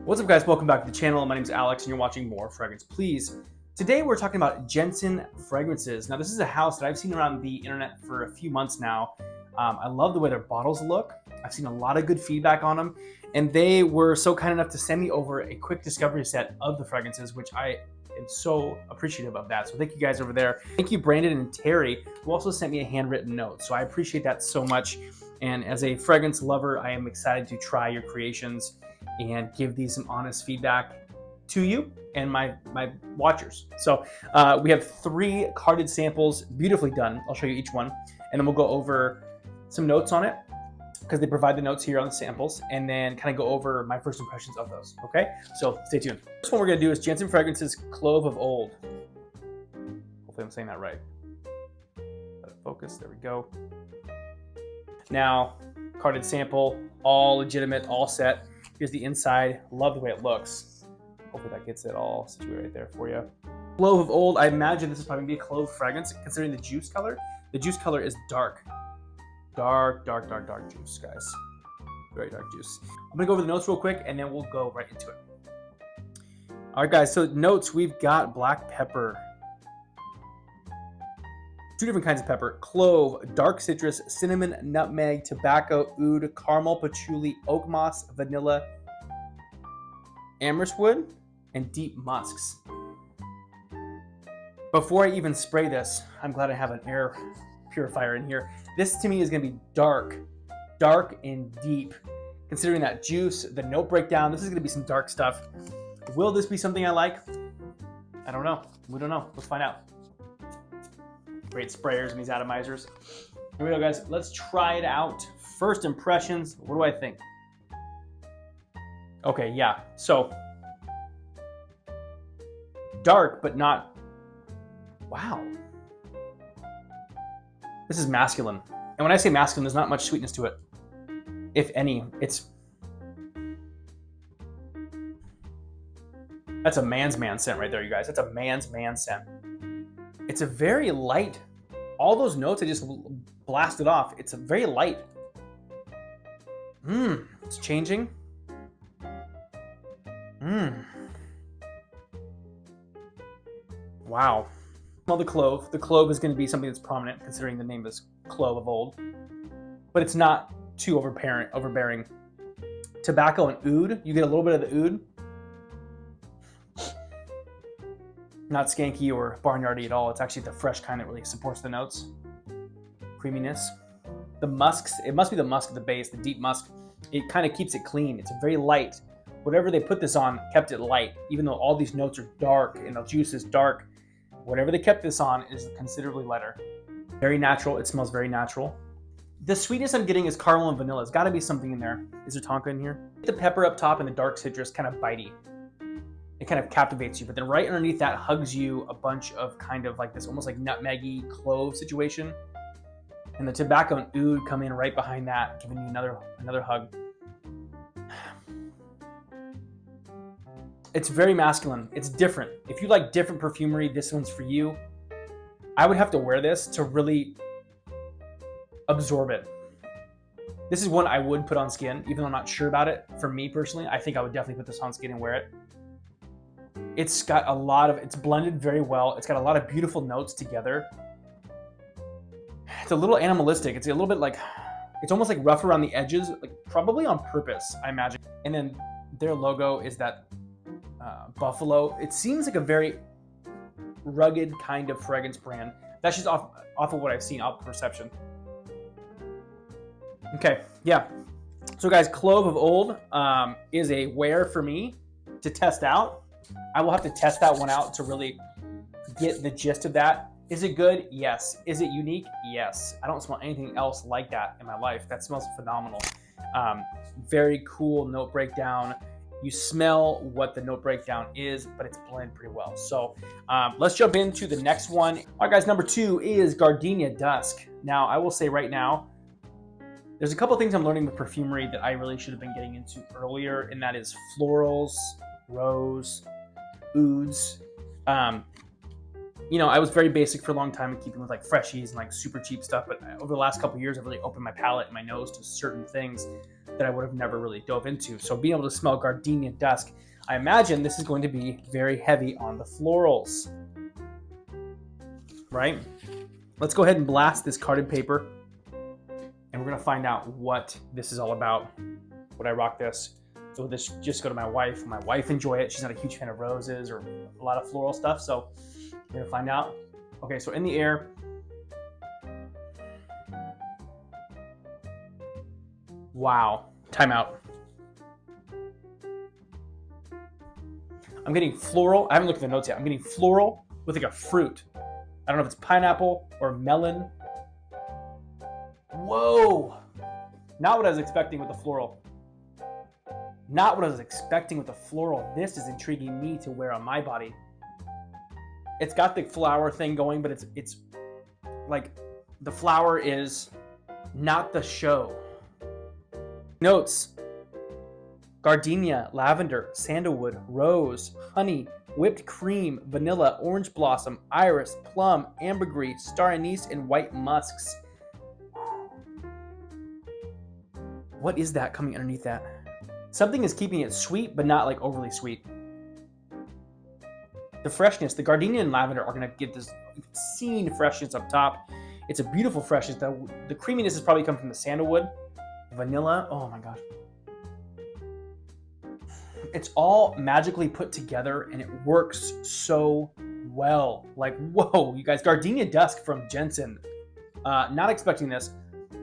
What's up, guys? Welcome back to the channel. My name is Alex and you're watching More Fragrance Please. Today we're talking about Jensen fragrances. Now this is a house that I've seen around the internet for a few months now. I love the way their bottles look. I've seen a lot of good feedback on them, and they were so kind enough to send me over a quick discovery set of the fragrances, which I am so appreciative of that. So thank you guys over there. Thank you Brandon and Terry, who also sent me a handwritten note. So I appreciate that so much. And as a fragrance lover, I am excited to try your creations and give these some honest feedback to you and my watchers. So we have 3 carded samples, beautifully done. I'll show you each one, and then we'll go over some notes on it because they provide the notes here on the samples, and then kind of go over my first impressions of those. Okay, so stay tuned. First one we're gonna do is Jensen Fragrances Clove of Old. Hopefully I'm saying that right. Let it focus, there we go. Now, carded sample, all legitimate, all set. Here's the inside. Love the way it looks. Hopefully that gets it all situated right there for you. Clove of Old, I imagine this is probably gonna be a clove fragrance considering the juice color. The juice color is dark. Dark juice, guys. Very dark juice. I'm gonna go over the notes real quick and then we'll go right into it. All right, guys, so notes, we've got black pepper. 2 different kinds of pepper: clove, dark citrus, cinnamon, nutmeg, tobacco, oud, caramel, patchouli, oak moss, vanilla, amherst wood, and deep musks. Before I even spray this, I'm glad I have an air purifier in here. This to me is gonna be dark and deep. Considering that juice, the note breakdown, this is gonna be some dark stuff. Will this be something I like? I don't know. We don't know. Let's find out. Great sprayers and these atomizers. Here we go, guys. Let's try it out. First impressions, what do I think? Okay, yeah, so dark, but not, wow. This is masculine. And when I say masculine, there's not much sweetness to it. If any, that's a man's man scent right there, you guys. That's a man's man scent. It's a very light, all those notes I just blasted off. It's a very light. It's changing. Wow. Smell the clove. The clove is going to be something that's prominent considering the name is Clove of Old, but it's not too overbearing. Tobacco and oud, you get a little bit of the oud. Not skanky or barnyardy at all. It's actually the fresh kind that really supports the notes. Creaminess. The musks, it must be the musk at the base, the deep musk. It kind of keeps it clean. It's very light. Whatever they put this on kept it light, even though all these notes are dark and the juice is dark. Whatever they kept this on is considerably lighter. Very natural. It smells very natural. The sweetness I'm getting is caramel and vanilla. There's got to be something in there. Is there tonka in here? The pepper up top and the dark citrus kind of bitey. It kind of captivates you, but then right underneath that hugs you a bunch of kind of like this almost like nutmeggy clove situation. And the tobacco and oud come in right behind that, giving you another hug. It's very masculine. It's different. If you like different perfumery, this one's for you. I would have to wear this to really absorb it. This is one I would put on skin, even though I'm not sure about it. For me personally, I think I would definitely put this on skin and wear it. It's got a lot of, it's blended very well. It's got a lot of beautiful notes together. It's a little animalistic. It's a little bit like, it's almost like rough around the edges, like probably on purpose, I imagine. And then their logo is that buffalo. It seems like a very rugged kind of fragrance brand. That's just off of what I've seen, off perception. Okay, yeah. So guys, Clove of Old is a wear for me to test out. I will have to test that one out to really get the gist of that. Is it good? Yes. Is it unique? Yes. I don't smell anything else like that in my life. That smells phenomenal. Very cool note breakdown. You smell what the note breakdown is, but it's blended pretty well. So let's jump into the next one. All right, guys, number 2 is Gardenia Dusk. Now, I will say right now, there's a couple things I'm learning with perfumery that I really should have been getting into earlier, and that is florals, rose, ouds. You know, I was very basic for a long time in keeping with like freshies and like super cheap stuff, but over the last couple of years, I've really opened my palate and my nose to certain things. that I would have never really dove into. So being able to smell Gardenia Dusk, I imagine this is going to be very heavy on the florals, right? Let's go ahead and blast this carded paper, and we're gonna find out what this is all about. Would I rock this? Will this just go to my wife? Will my wife enjoy it? She's not a huge fan of roses or a lot of floral stuff, so we're gonna find out. Okay, so in the air. Wow, timeout. I'm getting floral. I haven't looked at the notes yet. I'm getting floral with like a fruit. I don't know if it's pineapple or melon. Whoa, not what I was expecting with the floral. Not what I was expecting with the floral. This is intriguing me to wear on my body. It's got the flower thing going, but it's like the flower is not the show. Notes: gardenia, lavender, sandalwood, rose, honey, whipped cream, vanilla, orange blossom, iris, plum, ambergris, star anise, and white musks. What is that coming underneath that? Something is keeping it sweet, but not like overly sweet. The freshness, the gardenia and lavender are gonna get this obscene freshness up top. It's a beautiful freshness. The creaminess has probably come from the sandalwood. Vanilla, oh my gosh. It's all magically put together and it works so well. Like, whoa, you guys, Gardenia Dusk from Jensen. Not expecting this.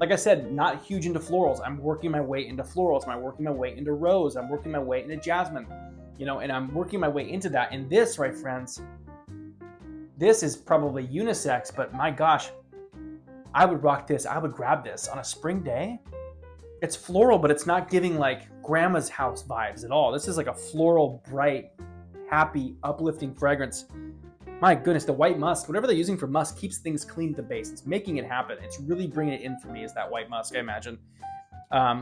Like I said, not huge into florals. I'm working my way into florals. I'm working my way into rose. I'm working my way into jasmine, you know, and I'm working my way into that. And this, right, friends, this is probably unisex, but my gosh, I would rock this. I would grab this on a spring day. It's floral, but it's not giving like grandma's house vibes at all. This is like a floral, bright, happy, uplifting fragrance. My goodness, the white musk, whatever they're using for musk, keeps things clean at the base. It's making it happen. It's really bringing it in for me, is that white musk, I imagine.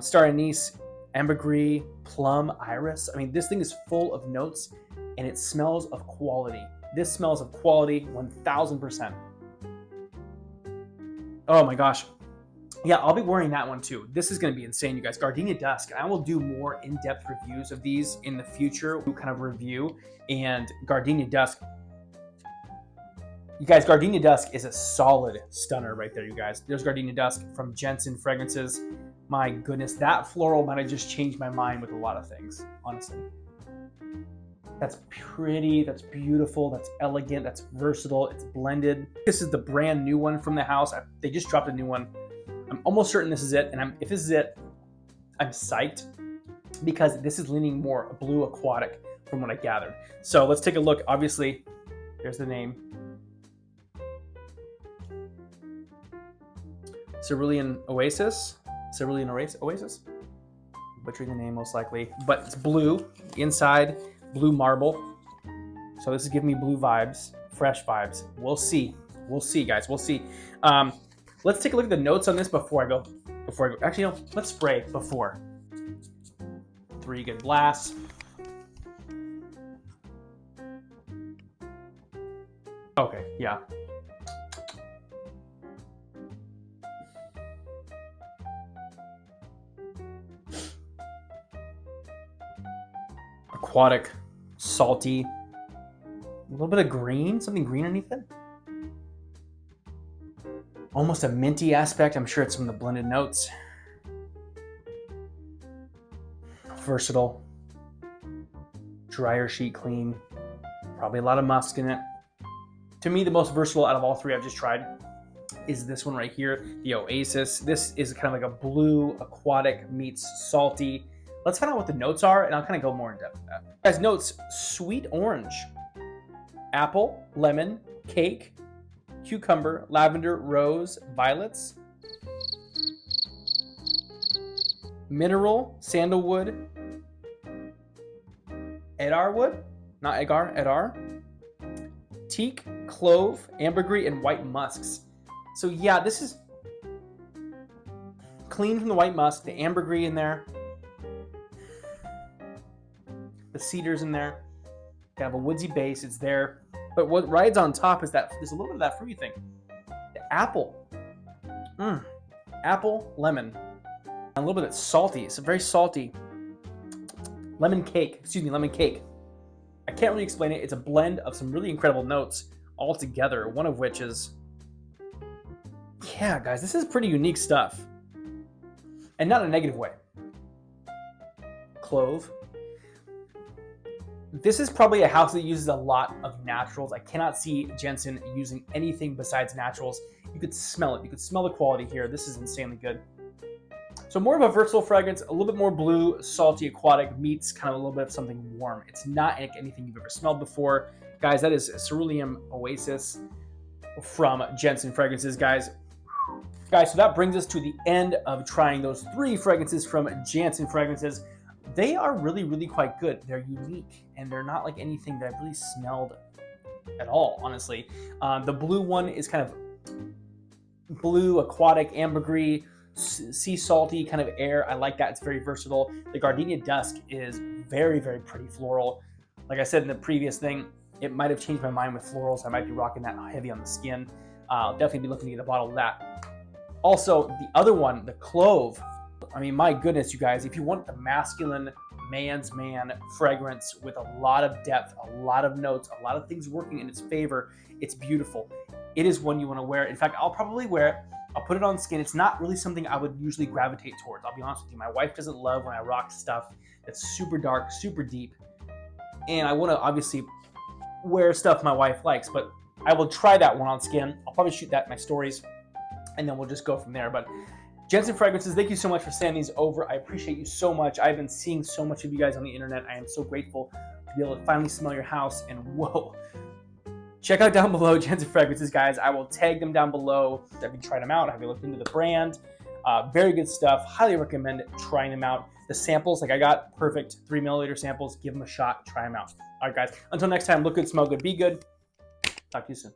Star anise, ambergris, plum, iris. I mean, this thing is full of notes, and it smells of quality. This smells of quality 1000%. Oh my gosh. Yeah, I'll be wearing that one too. This is going to be insane, you guys. Gardenia Dusk. I will do more in-depth reviews of these in the future. Kind of review. And Gardenia Dusk. You guys, Gardenia Dusk is a solid stunner right there, you guys. There's Gardenia Dusk from Jensen Fragrances. My goodness, that floral might have just changed my mind with a lot of things, honestly. That's pretty, that's beautiful, that's elegant, that's versatile, it's blended. This is the brand new one from the house. They just dropped a new one. I'm almost certain this is it, and if this is it, I'm psyched because this is leaning more blue aquatic from what I gathered. So let's take a look. Obviously, there's the name. Cerulean Oasis. Cerulean Oasis? Butchering the name most likely, but it's blue inside, blue marble. So this is giving me blue vibes, fresh vibes. We'll see. We'll see, guys. We'll see. Let's take a look at the notes on this before I go. Actually, no, let's spray before. 3 good blasts. Okay, yeah. Aquatic, salty, a little bit of green, something green underneath it. Almost a minty aspect. I'm sure it's from the blended notes. Versatile, dryer sheet clean, probably a lot of musk in it. To me, the most versatile out of all 3 I've just tried is this one right here, the Oasis. This is kind of like a blue aquatic meets salty. Let's find out what the notes are, and I'll kind of go more in depth with that. Guys, notes: sweet orange, apple, lemon, cake, cucumber, lavender, rose, violets, mineral, sandalwood, edar wood, not agar, edar, teak, clove, ambergris, and white musks. So yeah, this is clean from the white musk, the ambergris in there, the cedars in there, kind of a woodsy base, it's there. But what rides on top is that there's a little bit of that fruity thing. The apple. Apple, lemon. A little bit salty. It's a very salty lemon cake. Excuse me, lemon cake. I can't really explain it. It's a blend of some really incredible notes all together, one of which is, yeah, guys, this is pretty unique stuff. And not in a negative way. Clove. This is probably a house that uses a lot of naturals. I cannot see Jensen using anything besides naturals. You could smell it. You could smell the quality here. This is insanely good. So more of a versatile fragrance, a little bit more blue, salty, aquatic, meets kind of a little bit of something warm. It's not like anything you've ever smelled before. Guys, that is Cerulean Oasis from Jensen Fragrances, guys. Guys, so that brings us to the end of trying those 3 fragrances from Jensen Fragrances. They are really, really quite good. They're unique, and they're not like anything that I've really smelled at all, honestly. The blue one is kind of blue, aquatic, ambergris, sea salty kind of air. I like that. It's very versatile. The Gardenia Dusk is very, very pretty floral. Like I said in the previous thing, it might have changed my mind with florals. I might be rocking that heavy on the skin. I'll definitely be looking to get a bottle of that. Also, the other one, the Clove. I mean, my goodness, you guys, if you want the masculine man's man fragrance with a lot of depth, a lot of notes, a lot of things working in its favor, it's beautiful. It is one you want to wear. In fact, I'll probably wear it. I'll put it on skin. It's not really something I would usually gravitate towards. I'll be honest with you. My wife doesn't love when I rock stuff that's super dark, super deep. And I want to obviously wear stuff my wife likes, but I will try that one on skin. I'll probably shoot that in my stories, and then we'll just go from there. But Jensen Fragrances, thank you so much for sending these over. I appreciate you so much. I've been seeing so much of you guys on the internet. I am so grateful to be able to finally smell your house, and whoa. Check out down below Jensen Fragrances, guys. I will tag them down below. Have you tried them out? Have you looked into the brand? Very good stuff. Highly recommend trying them out. The samples, like I got perfect 3 milliliter samples. Give them a shot. Try them out. All right, guys. Until next time, look good, smell good, be good. Talk to you soon.